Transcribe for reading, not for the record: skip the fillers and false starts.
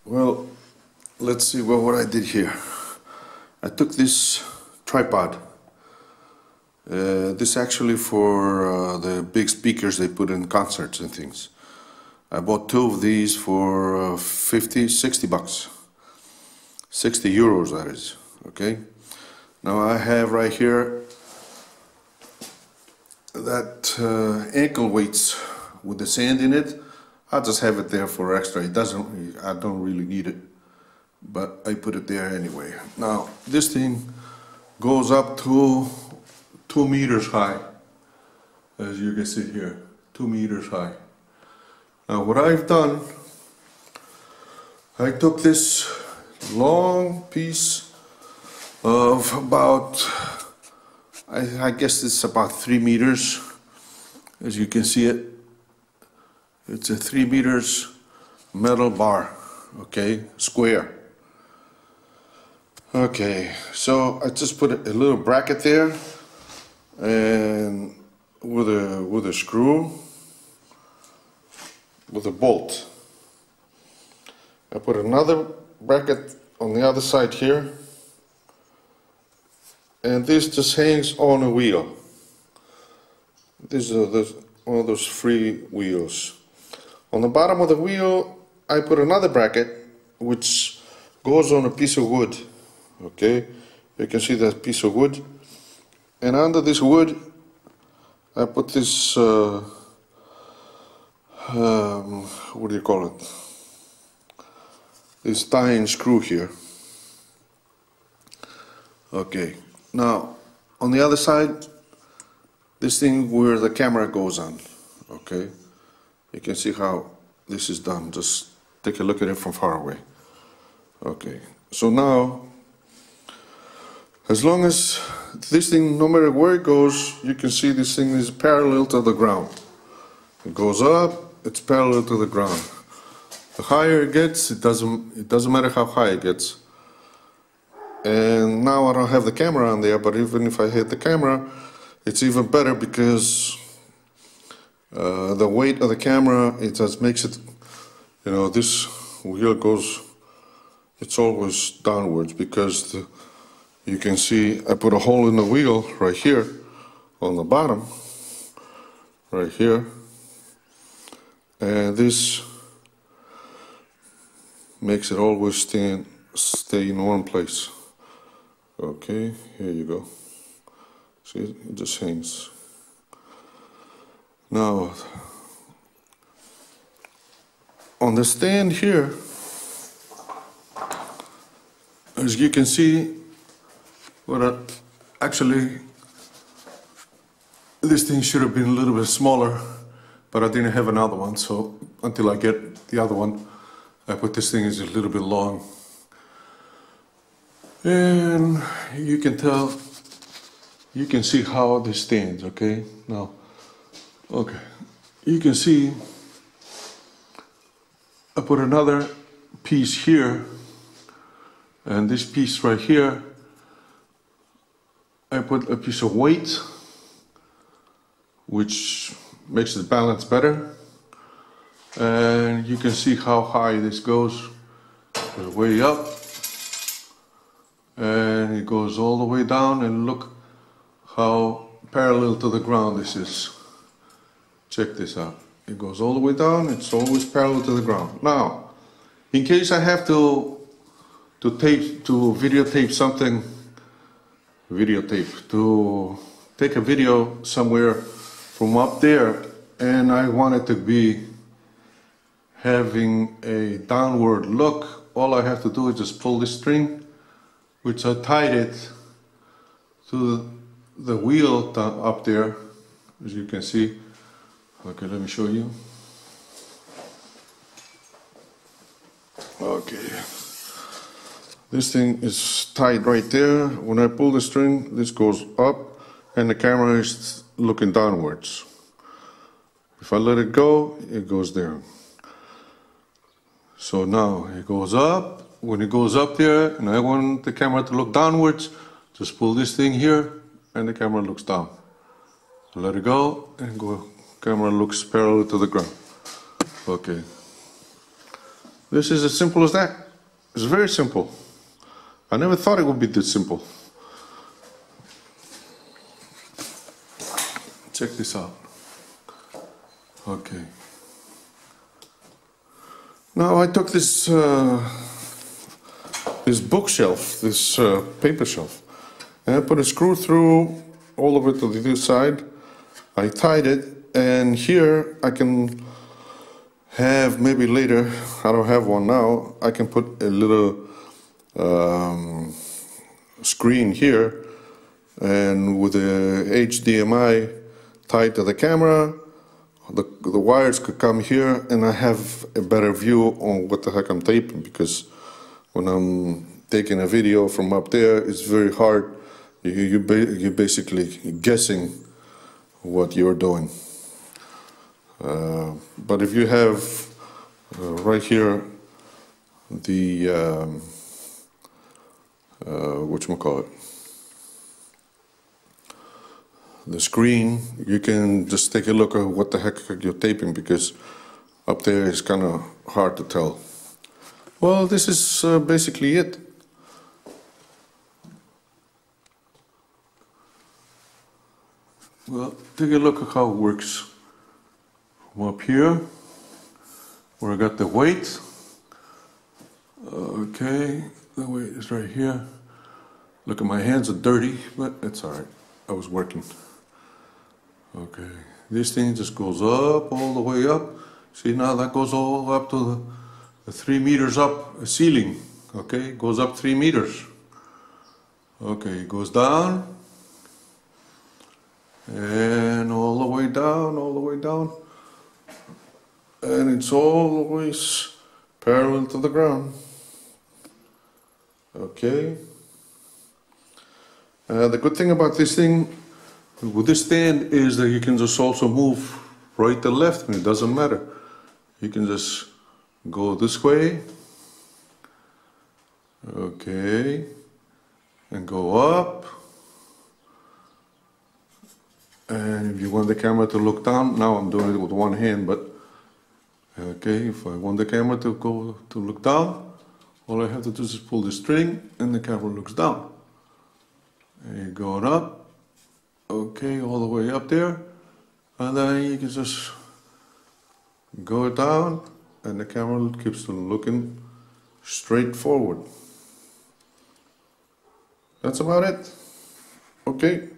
Well, let's see what I did here. I took this tripod. This actually for the big speakers they put in concerts and things. I bought two of these for 60 bucks. 60 euros, that is. Okay. Now I have right here that ankle weights with the sand in it. I'll just have it there for extra. I don't really need it, but I put it there anyway. Now this thing goes up to 2 meters high, as you can see here, 2 meters high. Now what I've done, I took this long piece of about, I guess it's about 3 meters, as you can see it. It's a 3 meters metal bar, okay, square. Okay, so I just put a little bracket there, and with a screw, with a bolt. I put another bracket on the other side here, and this just hangs on a wheel. This is one of those free wheels. On the bottom of the wheel, I put another bracket which goes on a piece of wood. Okay, you can see that piece of wood, and under this wood, I put this. What do you call it? This tying screw here. Okay, now on the other side, this thing where the camera goes on. Okay, you can see how this is done. Just take a look at it from far away. Okay, so now, as long as this thing, no matter where it goes, you can see this thing is parallel to the ground. It goes up, it's parallel to the ground. The higher it gets, it doesn't matter how high it gets. And now I don't have the camera on there, but even if I hit the camera, it's even better because the weight of the camera, it just makes it, you know, this wheel goes, it's always downwards because you can see I put a hole in the wheel right here on the bottom, right here, and this makes it always stay in one place. Okay, here you go. See, it just hangs. Now, on the stand here, as you can see, actually, this thing should have been a little bit smaller, but I didn't have another one, so until I get the other one, I put this thing as a little bit long. And you can tell, you can see how this stands, okay? Now, okay, you can see I put another piece here, and this piece right here, I put a piece of weight, which makes the balance better. And you can see how high this goes. Way up, and it goes all the way down, and look how parallel to the ground this is. Check this out. It goes all the way down, it's always parallel to the ground. Now, in case I have to videotape something, to take a video somewhere from up there, and I want it to be having a downward look, all I have to do is just pull this string, which I tied it to the wheel up there, as you can see. Okay, let me show you. Okay, this thing is tied right there. When I pull the string, this goes up, and the camera is looking downwards. If I let it go, it goes there. So now it goes up. When it goes up there, and I want the camera to look downwards, just pull this thing here, and the camera looks down. Let it go, and go. Camera looks parallel to the ground. Okay. This is as simple as that. It's very simple. I never thought it would be this simple. Check this out. Okay. Now I took this this bookshelf, this paper shelf, and I put a screw through all of it to the other side. I tied it, and here I can have, maybe later, I don't have one now, I can put a little screen here, and with the HDMI tied to the camera, the wires could come here, and I have a better view on what the heck I'm taping, because when I'm taking a video from up there, it's very hard. You're basically guessing what you're doing. But if you have right here the whatchamacallit, the screen, you can just take a look at what the heck you're taping, because up there is kind of hard to tell. Well, this is basically it. Well, take a look at how it works. From up here, where I got the weight. Okay, the weight is right here. Look, at my hands are dirty, but it's all right. I was working. Okay, this thing just goes up, all the way up. See, now that goes all up to the 3 meters up ceiling. Okay, goes up 3 meters. Okay, goes down. And all the way down, all the way down. And it's always parallel to the ground. Okay. The good thing about this thing with this stand is that you can just also move right to left, and it doesn't matter. You can just go this way. Okay. And go up. And if you want the camera to look down, now I'm doing it with one hand, but okay, if I want the camera to look down, all I have to do is pull the string and the camera looks down. And you're going up, okay, all the way up there, and then you can just go down and the camera keeps looking straight forward. That's about it. Okay.